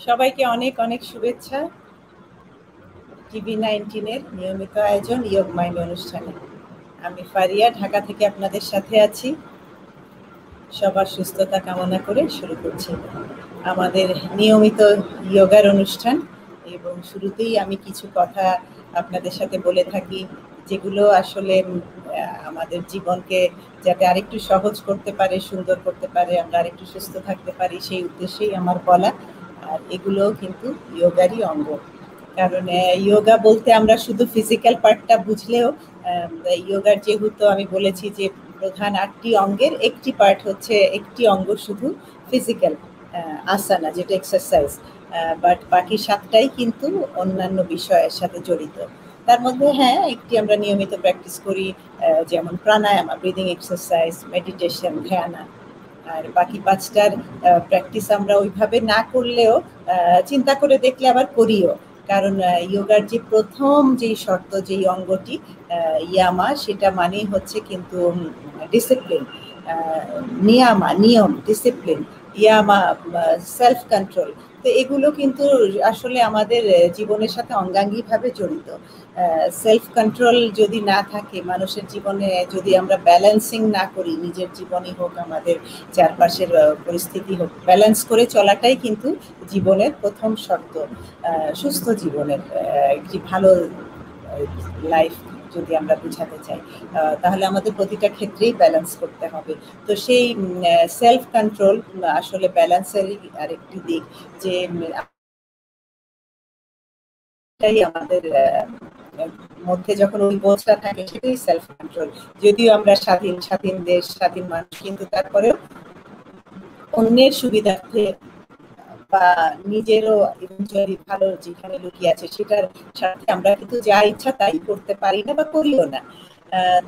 সবাইকে অনেক অনেক শুভেচ্ছা টিভি-19 নিয়মিত আয়োজন ইয়োগ মাইন্ড অনুষ্ঠানে। আমি ফারিয়া ঢাকা থেকে আপনাদের সাথে আছি। সবার সুস্থতা কামনা করে শুরু করছি আমাদের নিয়মিত ইয়োগার অনুষ্ঠান। এবং শুরুতেই আমি কিছু কথা আপনাদের সাথে বলে থাকি, যেগুলো আসলে আমাদের জীবনকে যাতে আরেকটু সহজ করতে পারে, সুন্দর করতে পারে, আমরা আরেকটু সুস্থ থাকতে পারি, সেই উদ্দেশ্যেই আমার বলা। আর এগুলো কিন্তু ইয়োগারই অঙ্গ। কারণ ইয়োগা বলতে আমরা শুধু ফিজিক্যাল পার্টটা বুঝলেও ইয়োগার যেহেতু আমি বলেছি যে প্রধান 8টি অঙ্গের একটি পার্ট হচ্ছে, একটি অঙ্গ শুধু ফিজিক্যাল আসানা, যেটা এক্সারসাইজ, বাট বাকি 7টাই কিন্তু অন্যান্য বিষয়ের সাথে জড়িত। তার মধ্যে হ্যাঁ, একটি আমরা নিয়মিত প্র্যাকটিস করি, যেমন প্রাণায়ামা, ব্রিদিং এক্সারসাইজ, মেডিটেশন, ধ্যানা। আর বাকি 5টার প্র্যাকটিস আমরা ওইভাবে না করলেও চিন্তা করে দেখলে আবার করিও। কারণ ইয়োগার যে প্রথম যেই শর্ত, যেই অঙ্গটি ইয়ামা, সেটা মানেই হচ্ছে কিন্তু ডিসিপ্লিন, নিয়ামা, নিয়ম, ডিসিপ্লিন, ইয়ামা, সেলফ কন্ট্রোল। তো এগুলো কিন্তু আসলে আমাদের জীবনের সাথে অঙ্গাঙ্গিভাবে জড়িত। সেলফ কন্ট্রোল যদি না থাকে মানুষের জীবনে, যদি আমরা ব্যালেন্সিং না করি, নিজের জীবনই হোক, আমাদের চারপাশের পরিস্থিতি হোক, ব্যালেন্স করে চলাটাই কিন্তু জীবনের প্রথম শর্ত। সুস্থ জীবনের একটি ভালো লাইফ যদি আমরা বুঝাতে চাই, তাহলে আমাদের প্রতিটা ক্ষেত্রেই ব্যালেন্স করতে হবে। তো সেই সেলফ কন্ট্রোল আসলে ব্যালেন্সেরই আরেকটি দিক, যে আমাদের মধ্যে যখন ওই বোধটা থাকে, সেটাই সেলফ কন্ট্রোল। যদিও আমরা স্বাধীন স্বাধীন দেশ, স্বাধীন মানুষ, কিন্তু তারপরেও অন্যের সুবিধার্থে বা নিজেরও ইভেন্চুয়ালি ভালো যেখানে লুকিয়ে আছে সেটার সাথে আমরা কিন্তু যা ইচ্ছা তাই করতে পারি না বা করিও না।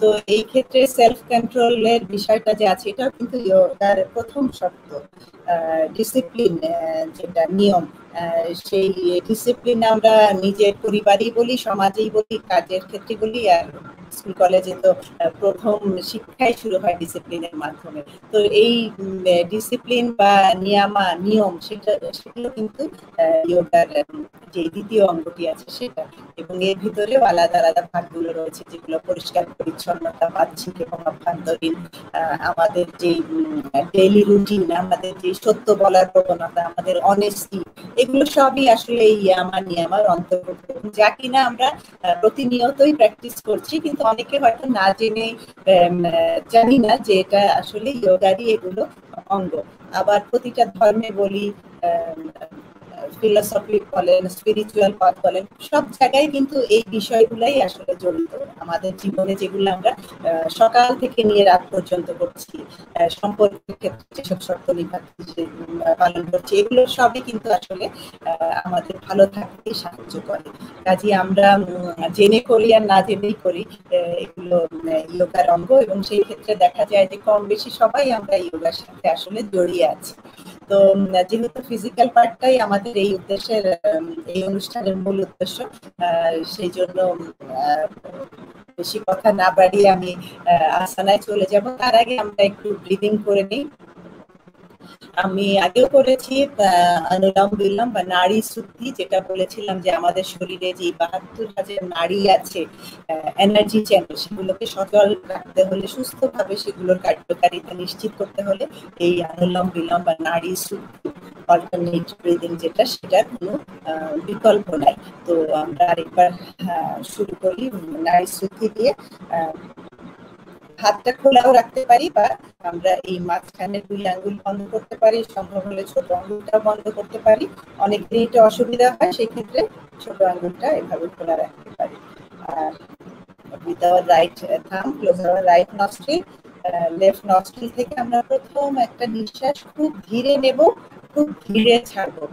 তো এই ক্ষেত্রে সেলফ কন্ট্রোলের বিষয়টা যে আছে, এটাও কিন্তু ইয়োগার প্রথম শর্ত। ডিসিপ্লিন, যেটা নিয়ম, সেই ডিসিপ্লিন আমরা নিজের পরিবারেই বলি, সমাজেই বলি, কাজের ক্ষেত্রে বলি, আর স্কুল কলেজে তো প্রথম শিক্ষাই শুরু হয় ডিসিপ্লিনের মাধ্যমে। তো এই ডিসিপ্লিন বা নিয়ামা, নিয়ম, সেগুলো কিন্তু ইয়োগার যে দ্বিতীয় অঙ্গটি আছে সেটা। এবং এর ভিতরেও আলাদা আলাদা ভাগগুলো রয়েছে, যেগুলো পরিষ্কার পরিচ্ছন্নতা, বাহ্যিক এবং অভ্যন্তরীণ, আমাদের যে ডেইলি রুটিন, আমাদের যে সত্য বলার প্রবণতা, আমাদের অনেস্টি, এগুলো সবই আসলে এই ইয়ামা নিয়ামার অন্তর্ভুক্ত, যা কিনা আমরা প্রতিনিয়তই প্র্যাকটিস করছি, কিন্তু অনেকে হয়তো না জেনে জানি না যে এটা আসলে ইয়োগারই এগুলো অঙ্গ। আবার প্রতিটা ধর্মে বলি, ফিলোসফি বলেন, স্পিরিচুয়াল পাথ বলেন, সব জায়গায় কিন্তু এই বিষয়গুলাই আসলে জড়িত আমাদের জীবনে, যেগুলো আমরা সকাল থেকে নিয়ে রাত পর্যন্ত করছি, সম্পর্কের ক্ষেত্রে যেসব শর্ত পালন করছি, এগুলো সবই কিন্তু আসলে আমাদের ভালো থাকতে সাহায্য করে। কাজে আমরা জেনে করি আর না জেনেই করি, এগুলো ইয়োগার অঙ্গ। এবং সেই ক্ষেত্রে দেখা যায় যে কম বেশি সবাই আমরা ইয়োগার সাথে আসলে জড়িয়ে আছি। তো যেহেতু ফিজিক্যাল পার্টটাই আমাদের এই উদ্দেশ্যের, এই অনুষ্ঠানের মূল উদ্দেশ্য, সেই জন্য বেশি কথা না বাড়িয়ে আমি আসানায় চলে যাব। তার আগে আমরা একটু ব্রিদিং করে নিই। আমি আগেও করেছি অনুলোম বিলোম বা নাড়ি শুদ্ধি, যেটা বলেছিলাম যে আমাদের শরীরে যে 72,000 নাড়ি আছে, এনার্জি চ্যানেল, সেগুলোকে সচল রাখতে হলে, সুস্থভাবে সেগুলোর কার্যকারিতা নিশ্চিত করতে হলে এই অনুলোম বিলোম বা নাড়ি শুদ্ধি, অল্টারনেট ব্রিদিং যেটা, সেটার কোনো বিকল্প নাই। তো আমরা আরেকবার শুরু করি নাড়ি শুদ্ধি দিয়ে। হাতটা খোলাও রাখতে পারি, বা আমরা এই মাঝখানে 2 আঙ্গুল বন্ধ করতে পারি, সম্ভব হলে ছোট আঙ্গুলটা বন্ধ করতে পারি। অনেকের এটা অসুবিধা হয়, সেই ক্ষেত্রে ছোট আঙ্গুলটা এভাবে খোলা রাখতে পারি। আর with our right thumb close our right nostril, left nostril থেকে আমরা প্রথম একটা নিঃশ্বাস খুব ধীরে নেব, খুব ধীরে ছাড়বো।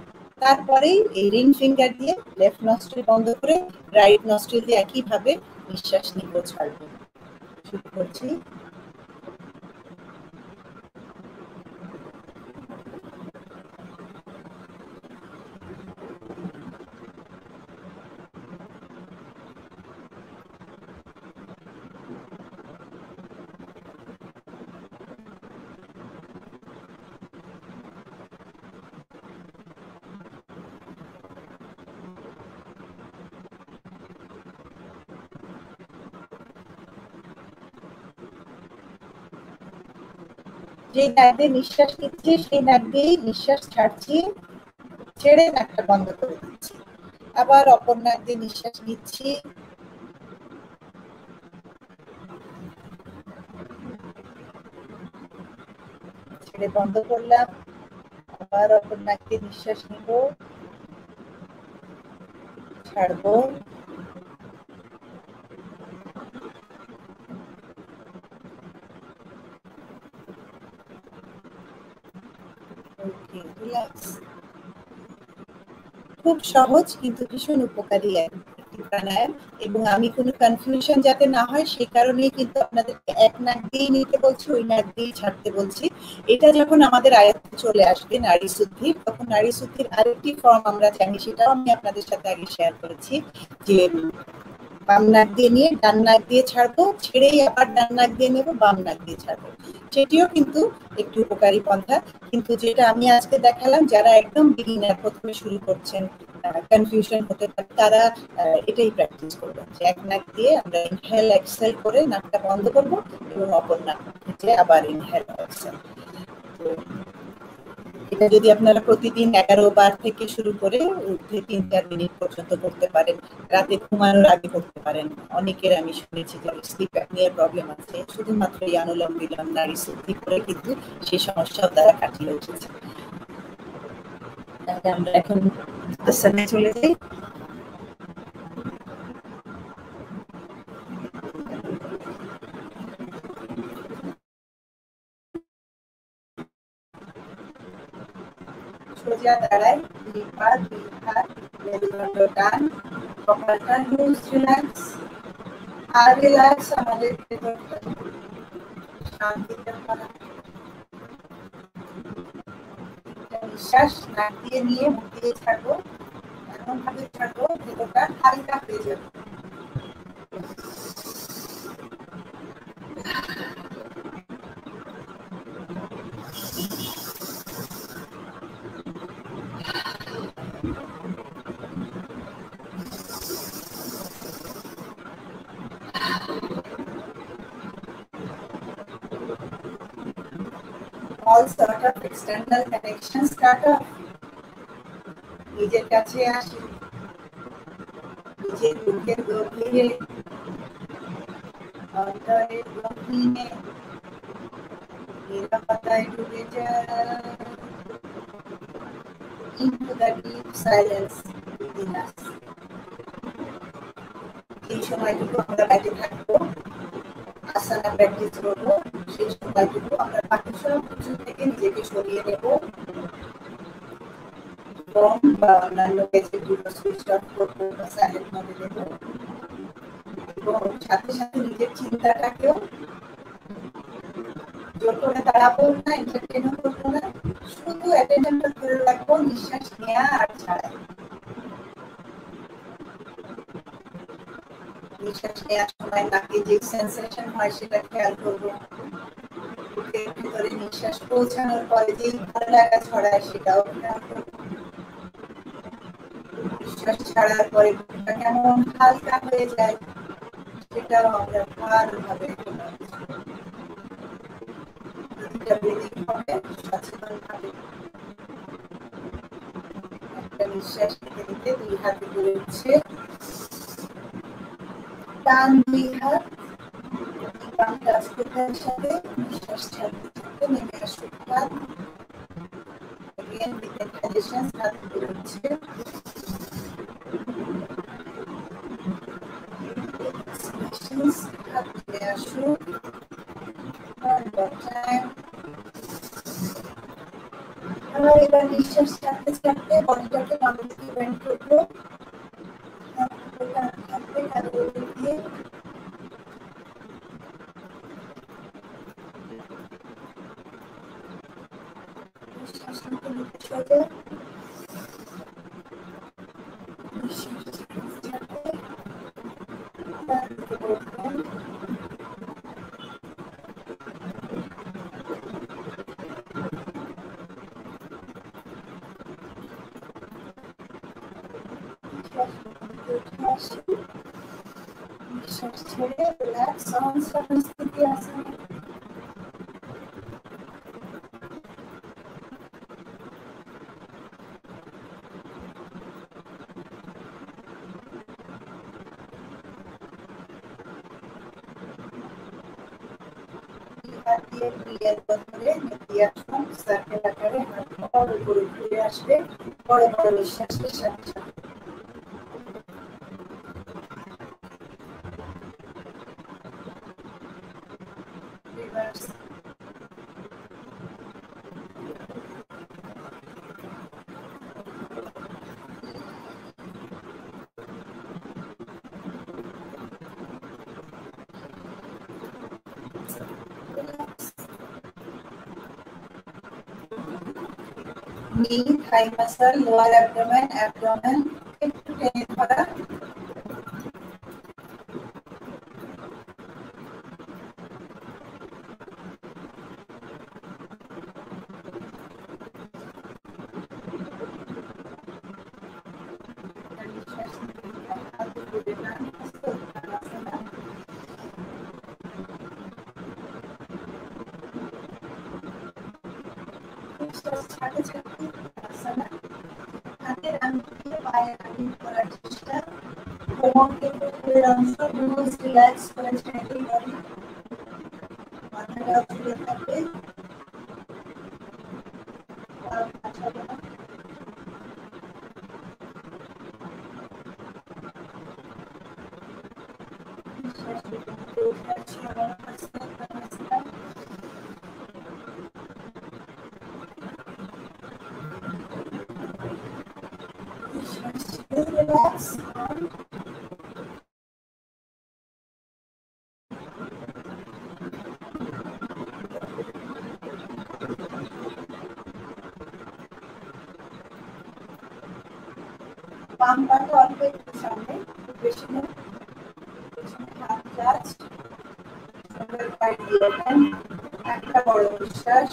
তারপরেই এই রিং ফিঙ্গার দিয়ে লেফট নস্ট্রিল বন্ধ করে রাইট নস্ট্রিল দিয়ে একইভাবে নিঃশ্বাস নিব, ছাড়বো। শুরু করছি। যে নাক দিয়ে নিঃশ্বাস নিচ্ছি সেই নাক দিয়েই নিঃশ্বাস ছাড়ছি, ছেড়ে নাকটা বন্ধ করে দিচ্ছি। আবার অপর নাক দিয়ে নিঃশ্বাস নিচ্ছি, ছেড়ে বন্ধ করলাম। আবার অপর নাক দিয়ে নিঃশ্বাস নিব, ছাড়বো, ওকে, রিল্যাক্স। খুব সহজ কিন্তু ভীষণ উপকারী একটি প্রাণায়াম, এবং আমি কোনো কনফিউশন যাতে না হয় সেই কারণেই কিন্তু আপনাদেরকে এক নাক দিয়েই নিতে বলছি, ওই নাক দিয়েই ছাড়তে বলছি। এটা যখন আমাদের আয়ত্তে চলে আসবে নাড়ি শুদ্ধির, তখন নাড়ি শুদ্ধির আরেকটি ফর্ম আমরা জানি, সেটাও আমি আপনাদের সাথে আগে শেয়ার করেছি, যে বাম নাক দিয়ে নিয়ে ডান নাক দিয়ে ছাড়বো, ছেড়েই আবার ডান নাক দিয়ে নেবো, বাম নাক দিয়ে ছাড়বো। সেটিও কিন্তু একটু উপকারী পন্থা, কিন্তু যেটা আমি আজকে দেখালাম, যারা একদম বিগিনার, প্রথমে শুরু করছেন, কনফিউশন হতে পারে, তারা এটাই প্র্যাকটিস করবেন, যে এক নাক দিয়ে আমরা ইনহেল এক্সেল করে নাকটা বন্ধ করবো, এবং অপর নাক থেকে আবার ইনহেল এক্সেল। এটা যদি আপনারা প্রতিদিন 11 বার থেকে শুরু করে 3-4 মিনিট পর্যন্ত করতে পারেন, রাতে ঘুমানোর আগে করতে পারেন। অনেকের আমি শুনেছি যে স্লিপ অ্যাপনিয়ার প্রবলেম আছে, শুধুমাত্র এই অনুলোম বিলোম নাড়ি শুদ্ধি করে কিন্তু সেই সমস্যাও তারা কাটিয়ে উঠেছে। তাহলে আমরা এখন আসানে চলে যাই। সোজা দাঁড়াই, দুই পা দুই হাত, মেরুদণ্ড টান, কপালটা লুজ, রিল্যাক্স। আর রিল্যাক্স, আমাদের ভেতরটা শান্তিতে ভরা। নিঃশ্বাস নাক দিয়ে নিয়ে মুখ দিয়ে ছাড়বো, এমন ভাবে ছাড়বো ভেতরটা হালকা হয়ে যাবে। All sort of external connections cut off. নিজের কাছে আসি, নিজের বুকের গভীরে, অন্তরের গভীরে নিরাপত্তায় ডুবে যায়, into the deep silence within us. এই সময়টুকু আমরা বাইরে থাকবো, আসানা প্র্যাকটিস করবো, সেই সময়টুকু আমরা বাকি সব কিছু থেকে নিজেকে সরিয়ে নেব, ফোন বা অন্যান্য গ্যাজেটগুলো সুইচ অফ করবো বা সাইলেন্ট মোডে দেব, এবং সাথে সাথে নিজের চিন্তাটাকেও জোর করে দাঁড়াবো না, এন্টারটেনও করবো না, শুধু অ্যাটেনশনটা ধরে রাখবো নিঃশ্বাস নেওয়া আর ছাড়া। নিঃশ্বাস নেওয়ার সময় নাকে যে সেন্সেশন হয় সেটা খেয়াল করবো, বুকের ভিতরে নিঃশ্বাস পৌঁছানোর পরে যেই ভালো লাগা ছড়ায় সেটাও খেয়াল করবো, নিঃশ্বাস ছাড়ার পরে বুকটা কেমন হালকা হয়ে যায় সেটাও আমরা ভালোভাবে সচেতনভাবে একটা নিঃশ্বাস নিতে নিতে দুই হাত উপরে উঠছে, টান দুই হাত, বাম টাচ কোথার সাথে নিঃশ্বাস ছাড়তে ছাড়তে নেমে আসবে হাত, again with inhalation হাত উপরে উঠছে, exhalations হাত নেমে আসুক, one more time. আমরা এবার নিঃশ্বাস ছাড়তে ছাড়তে বডিটাকে বামে দিকে বেন্ড করবো, থাকবে কাঁধের উপর দিয়ে, নিঃশ্বাস নিতে নিতে সোজা, নিঃশ্বাস ছাড়তে ছাড়তে ডান দিকে বসবেন, নিঃশ্বাস ছেড়ে রিল্যাক্স, সহনস্থিতি আসনে। হাত দিয়ে ক্লিয়ার করে নিয়ে আসুন, সার্কেল আকারে হাত বড় উপরে ঘুরে আসবে, বড় বড় নিঃশ্বাসের সাথে সাথে। Reverse. knee, thigh muscle, lower abdomen একটু টেনে ধরা। ছাড়তে ছাড়তে আসনা, হাতের আঙুল দিয়ে পায়ের আঙুল করার চেষ্টা, কোমরকে উপরের অংশ লুজ রিল্যাক্স করে ছেড়ে দিন, মাথাটা ঝুলে থাকবে, নিঃশ্বাস নিতে উঠে আসছে আবার আস্তে আস্তে। Relax. বাম পাটা অল্প একটু সামনে, খুব বেশি না, হাত টাচ, একটা বড় নিঃশ্বাস,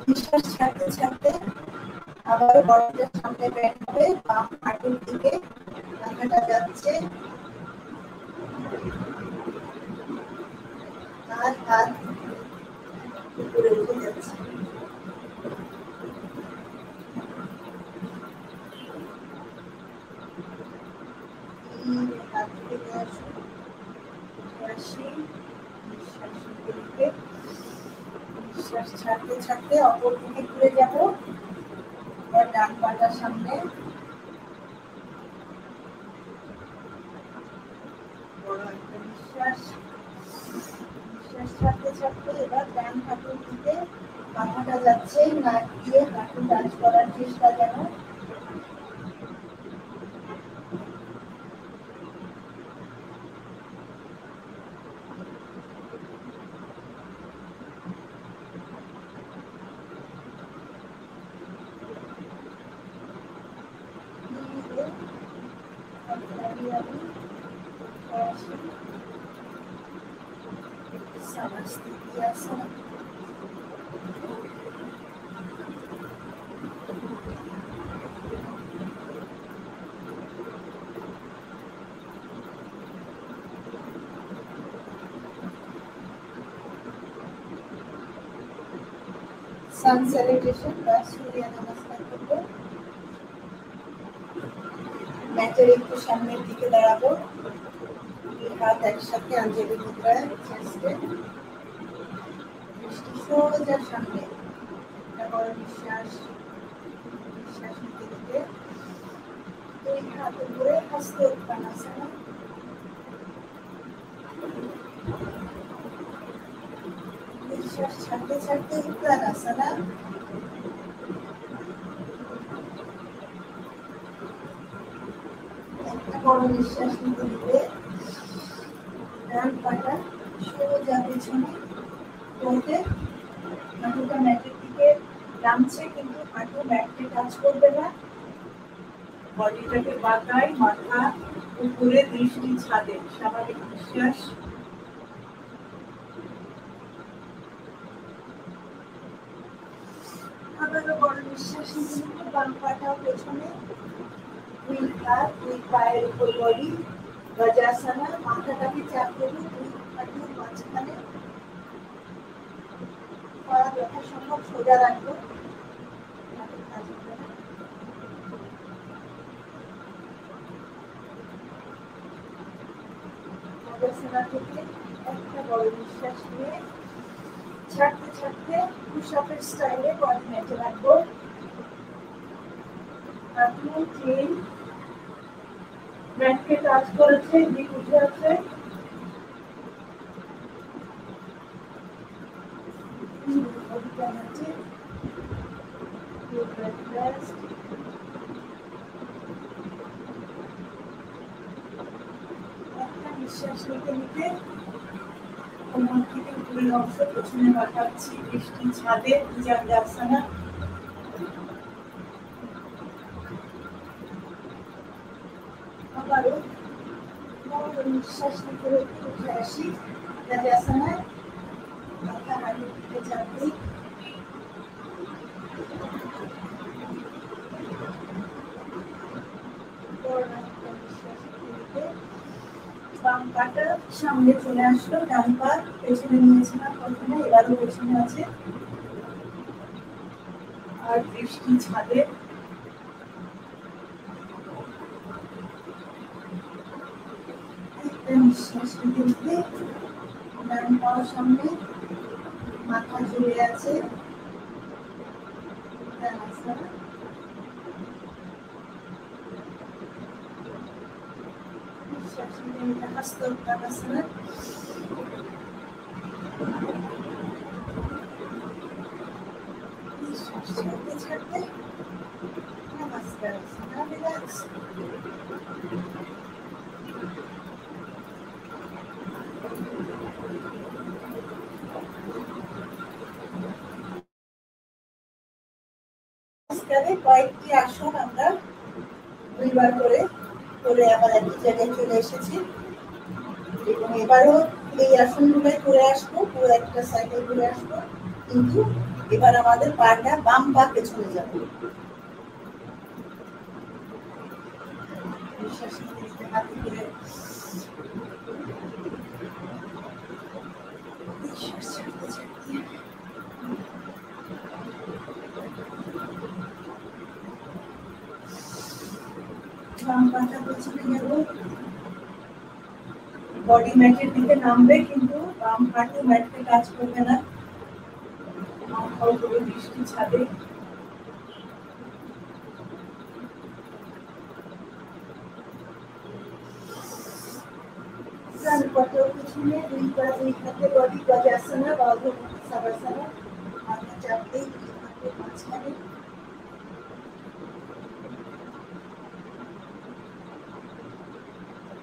নিঃশ্বাস ছাড়তে ছাড়তে আবার বড়দের সামনে ব্যান্ড হবে, বাম হাঁটুর দিকে মাথাটা যাচ্ছে, আর হাত উপরে উঠে যাচ্ছে। হাত থেকে আসুন, আসি, নিঃশ্বাস নিতে নিঃশ্বাস ছাড়তে ছাড়তে অপর দিকে ঘুরে যাব, ডান পাটার সামনে, বড় একটা নিঃশ্বাস, নিঃশ্বাস ছাড়তে ছাড়তে এবার ডান হাঁটুর দিকে মাথাটা যাচ্ছে, নাক দিয়ে হাঁটু টাচ করার চেষ্টা যেন, সান স্যালুটেশন বা সূর্য নমস্কার করব। ম্যাটের একটু সামনের দিকে দাঁড়াবো, হাত একসাথে আঞ্জলি মুদ্রায়, চেস্টে দৃষ্টি সোজা সামনে, একটা বড় নিঃশ্বাস, নিঃশ্বাস নিতে নিতে দুই হাত উপরে, হস্ত উত্তানাসনা, নিঃশ্বাস ছাড়তে ছাড়তে উত্তানাসনা, একটা বড় নিঃশ্বাস নিতে নিতে ডান পাটা সোজা পেছনে করতে, হাঁটুটা ম্যাটের দিকে নামছে কিন্তু হাঁটু ম্যাটকে টাচ করবে না, বডিটাকে বাঁকায়, মাথা উপরে, দৃষ্টি ছাদে, স্বাভাবিক নিঃশ্বাস। আবারও বড় নিঃশ্বাস নিতে বাম পাটাও পেছনে, দুই হাত দুই পায়ের উপর বডি, বজ্রাসনা, মাথাটাকে চাপ দেবো দুই হাঁটুর মাঝখানে, পা যথাসম্ভব সোজা রাখবো, বজ্রাসনা থেকে একটা বড় নিঃশ্বাস নিয়ে ছাড়তে ছাড়তে পুশ-আপের স্টাইলে বডি ম্যাটে রাখবো। আপনি চেন ম্যাটকে টাচ করেছে, দিক উঠে আছে। বডিটা ম্যাটে একটা নিঃশ্বাস নিতে নিতে কোমর থেকে উপরের অংশ পেছনে পাঠাচ্ছি। বৃষ্টি ছাদে ভুজঙ্গাসনা। আবারও বড় নিঃশ্বাস নিতে নিতে উঠে আসি ভুজঙ্গাসনায়। মাথা আগে দিকে চাপি। বাম পাটা সামনে চলে আসলো, ডান পা পেছনে নিয়েছিলাম প্রথমে, এবারও পেছনে আছে। আর বৃষ্টি ছাদে একটা নিঃশ্বাস নিতে নিতে ডান পা সামনে, মাথা ঝুলে আছে। নিঃশ্বাস নিতে নিতে হস্তোত্তানাসনা। নিঃশ্বাস ছাড়তে ছাড়তে নমস্কারাসনা, রিল্যাক্স। নমস্কারে কয়েকটি আসন আমরা দুইবার করে করে আবার একই জায়গায় চলে এসেছি এবং এবারও এই আসনগুলোই করে আসবো, পুরো একটা সাইকেল করে আসবো, কিন্তু এবার আমাদের পাটা বাম পা পেছনে যাবে। নিঃশ্বাস নিতে হাতে করে নিঃশ্বাস ছাড়তে ছাড়তে বাম পাটা পেছনে যাব। বডি ম্যাটের দিকে নামবে, কিন্তু বাম পাটা ম্যাটকে টাচ করবে না। মাথাও করে বৃষ্টি ছাদে। ডান পাটাও পেছনে, দুই পা দুই হাতে বডি গজাসনা বা অর্ধসবাসনা। মাথা চাপতেই দুই হাতে মাঝখানে।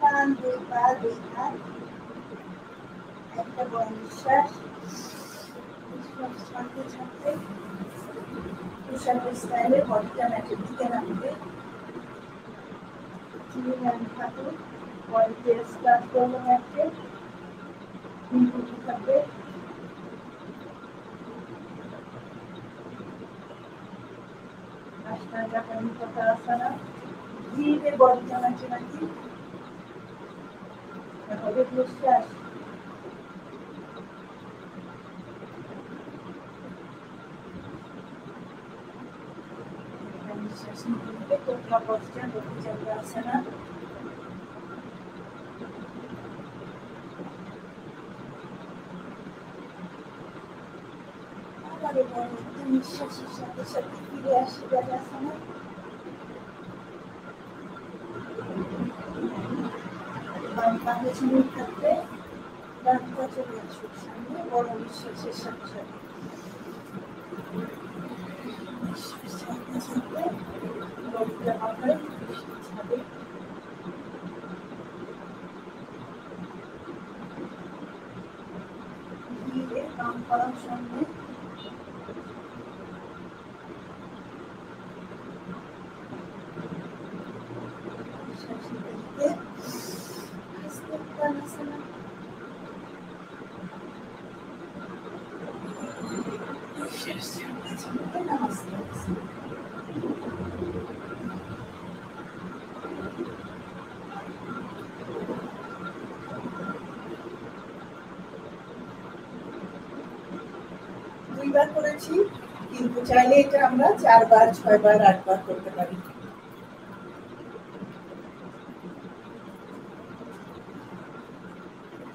টান, দুই পা দুই হাত, একটা বড় নিঃশ্বাস। নিঃশ্বাস ছাড়তে ছাড়তে পুশ-আপের স্টাইলে বডিটা ম্যাটের দিকে নামবে। থাকুন, বডিতে স্টার্ট করলো ম্যাটে, উঠে থাকবে। আষ্টাঙ্গা পরিণতাসনা। ধীরে বডিটা ম্যাটে রাখি। হবে নিঃশ্বাস। নিঃশ্বাস নিতে নিতে কোবরা পশ্চাৎ ভুজঙ্গাসনা। আবারও বড় একটা নিঃশ্বাসের সাথে সাথে ফিরে আসি গজাসনা। বাম পা পেছনে থাকবে, ডান পা চলে আসুক সামনে, বড় নিঃশ্বাসের সাথে সাথে। নিঃশ্বাস ছাড়তে ছাড়তে বডিটা মাথায় বৃষ্টি ছাদে। ধীরে বাম পায়ের সামনে, নিঃশ্বাস নিতে নিতে হস্তোত্তানাসনা। নিঃশ্বাস ছাড়তে ছাড়তে নমস্কারাসনা। দুইবার করেছি, কিন্তু চাইলে এটা আমরা 4 বার 6 বার 8 বার করতে পারি।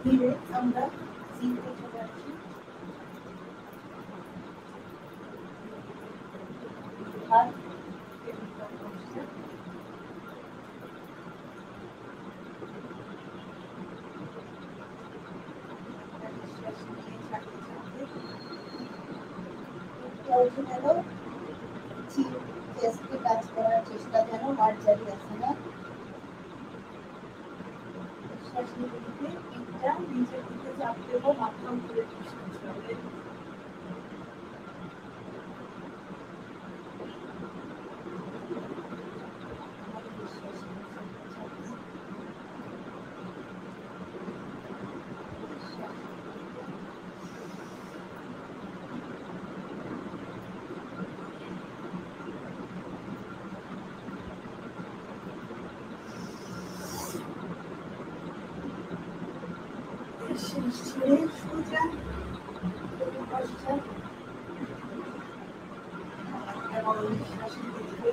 ধীরে আমরা ডিপে চলে আসি। হাত কাজ করার চেষ্টা যেন হাত জারি আছে না। নিঃশ্বাস নিতে নিতে পিঠটা নিচের দিকে চাপ দেবো, মাথা উপরে নিঃশ্বাস হবে। ছেড়ে সোজা নিঃশ্বাস নিতে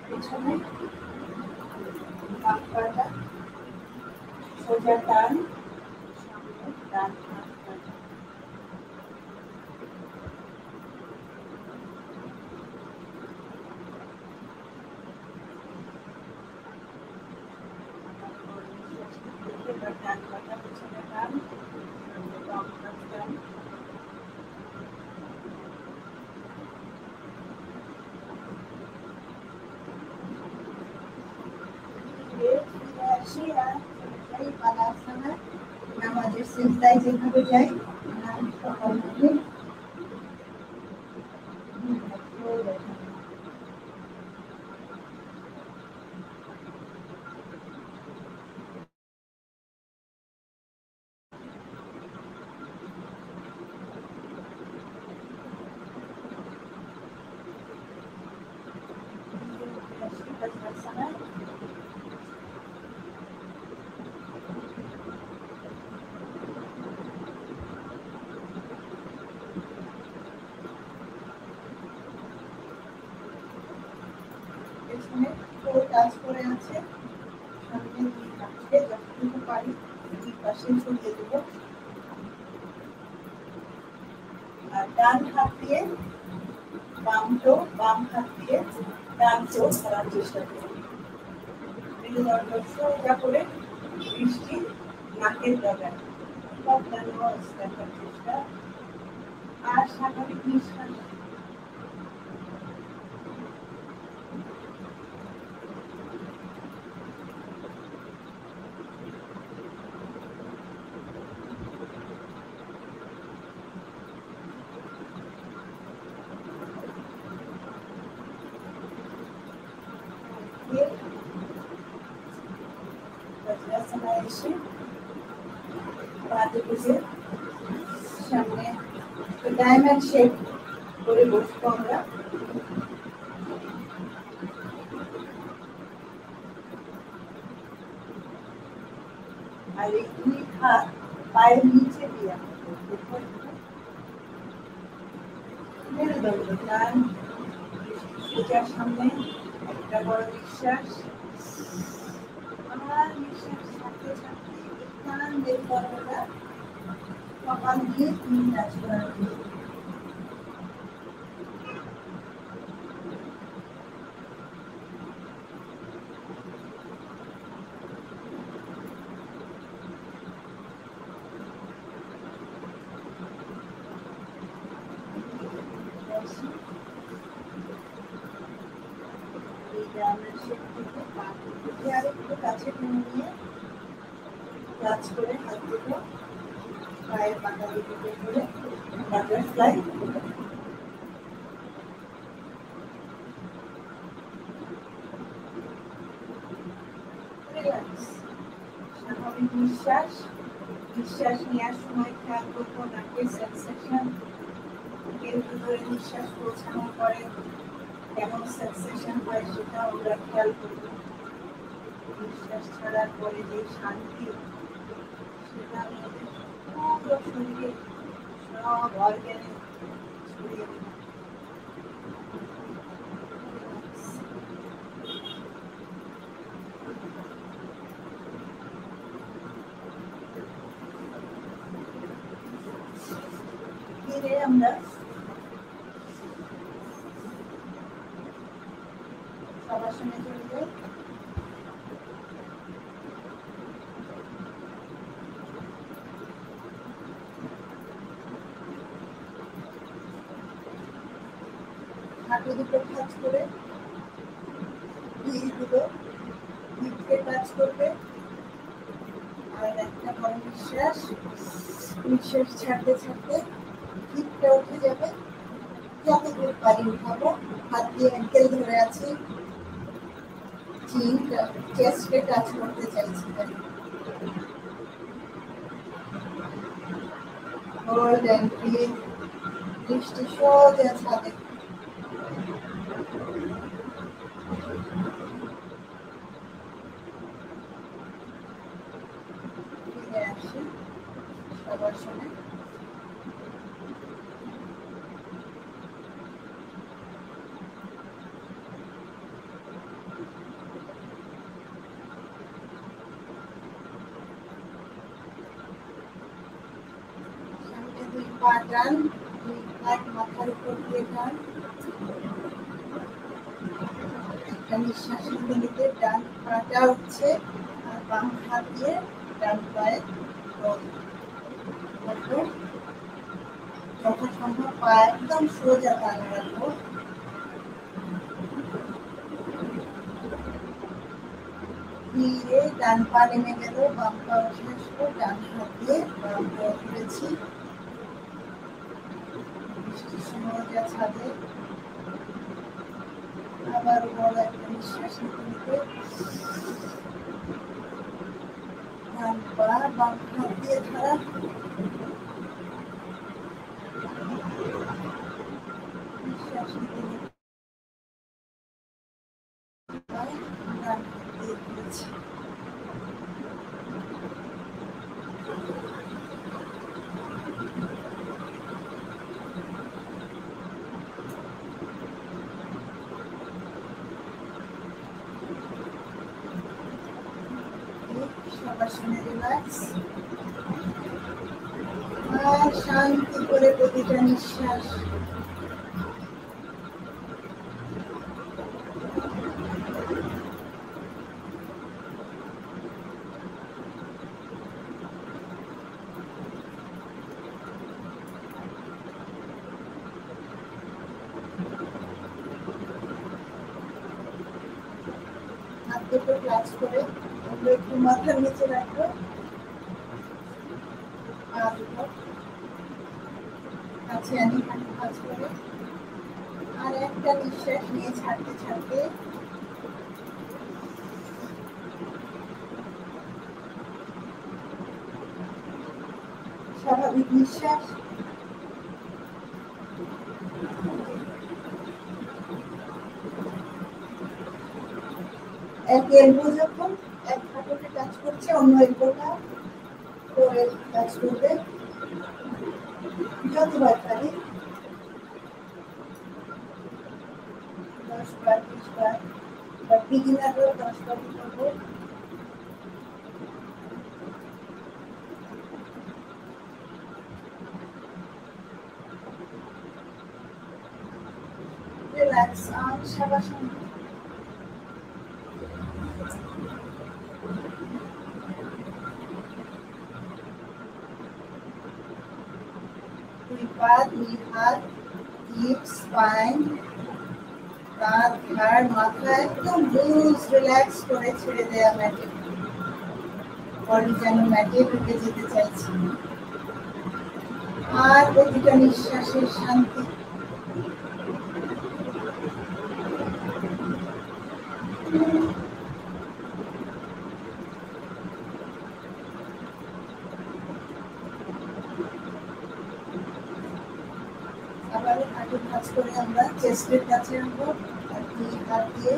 পেছনে বাম পাটা সোজা টান, সামনে ডান হাত কাটা। ডান পাটা পেছনে টান, বাম হাত টান। নামাজের সিজদায় যেভাবে যাই পেছনে কাজ করে আছে, সামনে দুই হাতকে যতটুকু পারি দুই পাশে ছড়িয়ে দেব। আর ডান হাত দিয়ে বাম হাত দিয়ে ডান চোখ ধরার চেষ্টা করব। মেরুদণ্ড সোজা করে দৃষ্টি নাকের ডগায় দেখার চেষ্টা। আর স্বাভাবিক নিঃশ্বাস। এসে বাঁধে বুঝে সামনে ডায়মন্ড শেপ করে বসবো আমরা। আর এই দুই হাত পায়ের নিচে দিয়ে মেরুদণ্ড টান, সোজার সামনে একটা বড় নিঃশ্বাস। আর নিঃশ্বাস ছাড়তে ছাড়তে টান বের করোটা কপাল দিয়ে তিন কাজ করার আরেকটু কাছে টেনে নিয়ে কাজ করে হাত দুটো পায়ের পাতা দিকে করে বাটারফ্লাই। স্বাভাবিক নিঃশ্বাস। নিঃশ্বাস নেওয়ার সময় খেয়াল করবো নাকের সেন্সেশন, বুকের ভিতরে নিঃশ্বাস পৌঁছানোর পরে কেমন সেন্সেশন হয় সেটা আমরা খেয়াল করবো। নিঃশ্বাস ছাড়ার পরে যে শান্তি সেটা আমাদের পুরো শরীরে সব অর্গানে ছড়িয়ে দেবে। থেকে আমরা শবাসনে চলে যাই। হাঁটু দুটো ভাঁজ করে দুটো হিপকে টাচ করবে, আর একটা বড় নিঃশ্বাস নিঃশ্বাস ছাড়তে ছাড়তে হিপটা উঠে যাবে। যতদূর পারি উঠাবো। হাত দিয়ে অ্যাঙ্কেল ধরে আছি, চিনটা চেস্টে টাচ করতে চাইছি। Hold and breathe. দৃষ্টি সোজা ছাদে। ফিরে আসি শবাসনে। দুই পা টান, দুই হাত মাথার উপর দিয়ে টান। একটা নিঃশ্বাস নিতে নিতে ডান পাটা উঠছে, আর বাম হাত দিয়ে ডান পায়ে যথাসম্ভব পা একদম সোজা টান রাখবো। ধীরে ডান পা নেমে গেল, বাম পা উঠে আসবো। ডান হাত দিয়ে বাম পা তুলেছি, সোজা ছাদে। আবার বড় একটা নিঃশ্বাস নিতে নিতে ডান পা বাম হাত দিয়ে ধরা, নিঃশ্বাস নিতে নিতে ডান হাত দিয়ে তুলেছি। শবাসনে রিল্যাক্স, আর শান্তি করে প্রতিটা নিঃশ্বাস হাত দুটো ক্লাচ করে একটু মাথার নিচে রাখবো। পা দুটো কাছে আনি, হাঁটু কাজ করে। আর একটা নিঃশ্বাস নিয়ে ছাড়তে ছাড়তে স্বাভাবিক নিঃশ্বাস। এক এলবো যখন এক হাঁটুতে কাজ করছে, অন্য এলবোটা করে কাজ করবে। যতবার পারি 10 বার 20 বার, বা বিগিনারও 10 বার করবো। রিল্যাক্স আর শবাসন। দুই পা দুই হাত, হিপ স্পাইন, কাঁধ ঘাড় মাথা একদম লুজ রিল্যাক্স করে ছেড়ে দেয়া ম্যাটে। বডি যেন ম্যাটে ঢুকে যেতে চাইছে। আর প্রতিটা নিঃশ্বাসের শান্তি। আবার হাঁটু ভাঁজ করে আমরা চেস্টের কাছে আনবো, আর দুই হাত দিয়ে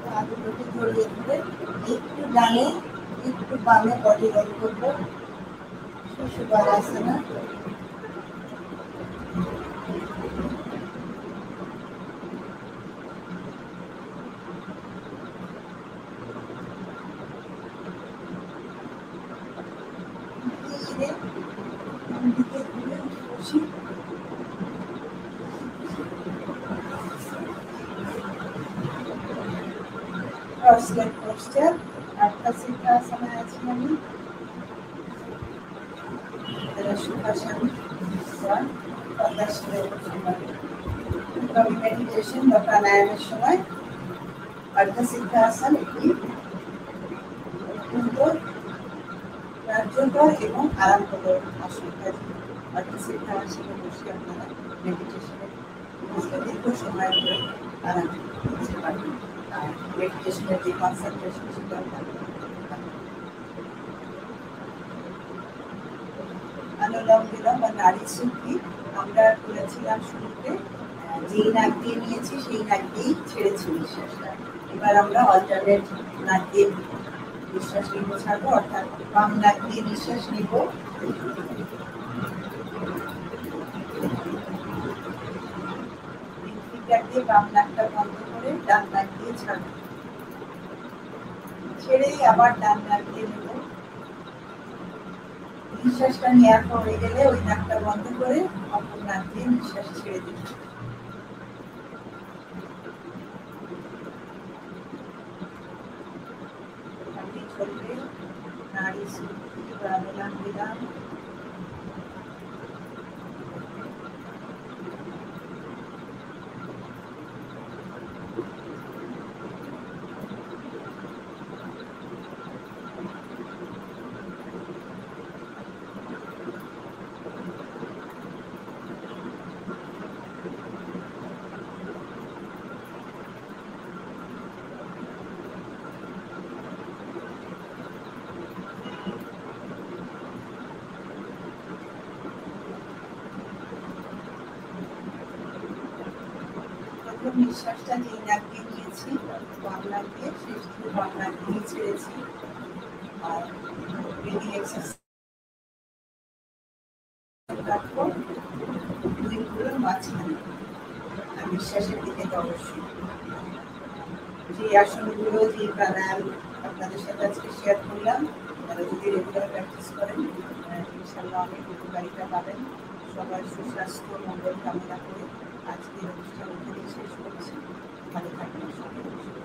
পা দুটোকে জড়িয়ে ধরে একটু ডানে একটু বামে বডি রোল করবো। সুষুবালাসনা। ধীরে দিকে ঘুরে বসি। ক্রসলেগ পোস্টার। আর্ধা সিদ্ধাসনে আছি আমি। সুখাসন মেডিটেশন বা প্রাণায়ামের সময় আর্ধা সিদ্ধাসন একটি অত্যন্ত কার্যকর এবং আরামপ্রদ আসন। আর্ধা সিদ্ধাসনে বসে আপনারা মেডিটেশনে দীর্ঘ সময় ধরে আরাম করতে পারবেন। আর মেডিটেশনের যে কনসেন্ট্রেশন সেটা অনুলোম বিলোম বা নাড়ি শুদ্ধি আমরা করেছিলাম শুরুতে। যেই নাক দিয়ে নিয়েছি সেই নাক দিয়েই ছেড়েছি নিঃশ্বাসটা। এবার আমরা অল্টারনেট নাক দিয়ে নিঃশ্বাস নিব ছাড়বো, অর্থাৎ বাম নাক দিয়ে নিঃশ্বাস নিব, দিয়ে বাম নাকটা বন্ধ করে ডান নাক দিয়ে ছাড়বো, ছেড়ে আবার ডান নাক দিয়ে নেব। নিঃশ্বাসটা নেওয়ার হয়ে গেলে ওই নাকটা বন্ধ করে অপর নাক দিয়ে নিঃশ্বাস ছেড়ে দিন। আপনি চলবে নাড়ি শুদ্ধি বা অনুলোম বিলোম। নিঃশ্বাসটা যেই নাক দিয়ে নিয়েছি বাম নাক দিয়ে, শেষ দিয়ে বাম নাক দিয়ে ছেড়েছি। আর ব্রিদিং এক্সারসাইজ রাখবো দুই ভুঁড়ির মাঝখানে আর নিঃশ্বাসের দিকে অবশ্যই। যে আসনগুলো যে প্রাণায়াম আপনাদের সাথে আজকে শেয়ার করলাম, তারা যদি রেগুলার প্র্যাকটিস করেন ইনশাআল্লাহ অনেক উপকারিতা পাবেন। সবার সুস্বাস্থ্য মঙ্গল কামনা করে আজকের অনুষ্ঠান এখানেই শেষ করছি। ভালো থাকবেন সবাই।